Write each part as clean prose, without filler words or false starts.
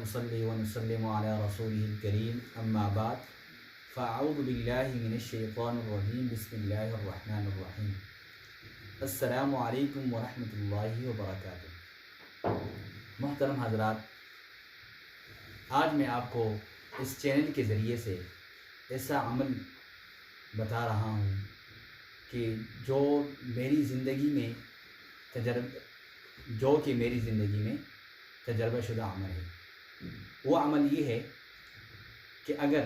ونصلي ونسلم على رسوله الكريم أما بعد فأعوذ بالله من الشيطان الرجيم بسم الله الرحمن الرحيم السلام علیکم ورحمۃ اللہ وبرکاتہ۔ محترم حضرات، آج میں آپ کو اس چینل کے ذریعے سے ایسا عمل بتا رہا ہوں کہ جو میری زندگی میں تجربہ شدہ عمل ہے۔ وہ عمل یہ ہے کہ اگر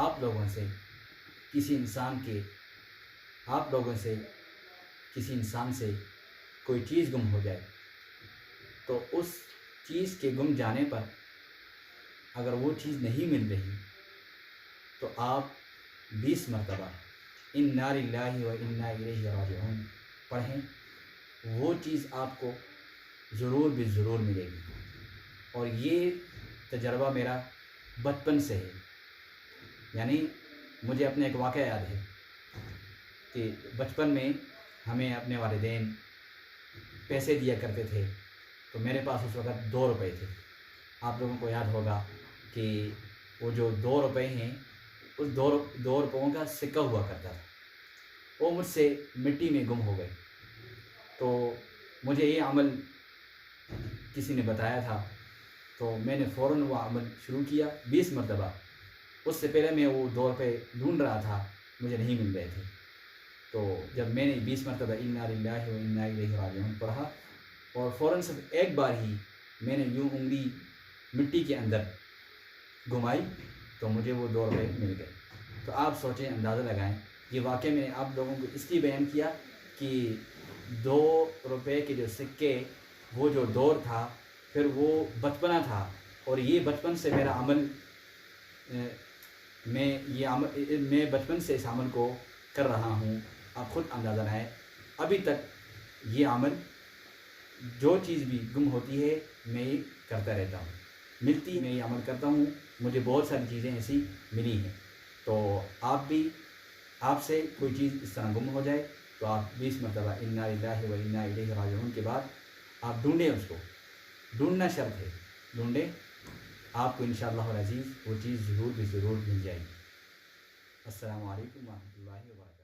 آپ لوگوں سے کسی انسان سے کوئی چیز گم ہو جائے تو اس چیز کے گم جانے پر اگر وہ چیز نہیں مل رہی تو آپ 20 مرتبہ انا للہ و انا الیہ راجعون پڑھیں، وہ چیز آپ کو ضرور بھی ضرور ملے گی۔ اور یہ تجربہ میرا بچپن سے ہے، یعنی مجھے اپنا ایک واقعہ یاد ہے کہ بچپن میں ہمیں اپنے والدین پیسے دیا کرتے تھے، تو میرے پاس اس وقت 2 روپے تھے۔ آپ لوگوں کو یاد ہوگا کہ وہ جو 2 روپے ہیں، اس 2 روپوں کا سکہ ہوا کرتا تھا، وہ مجھ سے مٹی میں گم ہو گئے۔ تو مجھے یہ عمل کسی نے بتایا تھا، تو میں نے فوراً وہ عمل شروع کیا 20 مرتبہ۔ اس سے پہلے میں وہ 2 روپے ڈھونڈ رہا تھا، مجھے نہیں مل رہے تھے۔ تو جب میں نے 20 مرتبہ انا للہ و انا الیہ راجعون پڑھا اور فوراً صرف ایک بار ہی میں نے یوں انگلی مٹی کے اندر گھمائی تو مجھے وہ 2 روپے مل گئے۔ تو آپ سوچیں، اندازہ لگائیں، یہ واقعہ میں نے آپ لوگوں کو اس لیے بیان کیا کہ 2 روپے کے جو سکے، وہ جو دور تھا، پھر وہ بچپنا تھا، اور یہ بچپن سے میرا عمل میں بچپن سے اس عمل کو کر رہا ہوں۔ آپ خود اندازہ لگائیں، ابھی تک یہ عمل، جو چیز بھی گم ہوتی ہے میں یہ کرتا رہتا ہوں، ملتی میں یہ عمل کرتا ہوں، مجھے بہت ساری چیزیں ایسی ملی ہیں۔ تو آپ سے کوئی چیز اس طرح گم ہو جائے تو آپ 20 مرتبہ انا للہ و انا الیہ راجعون کے بعد آپ ڈھونڈیں، اس کو ڈھونڈنا شرط ہے، ڈھونڈیں، آپ کو انشاءاللہ العزیز وہ چیز ضرور بھی ضرور مل جائے گی۔ السلام علیکم ورحمۃ اللہ وبرکاتہ۔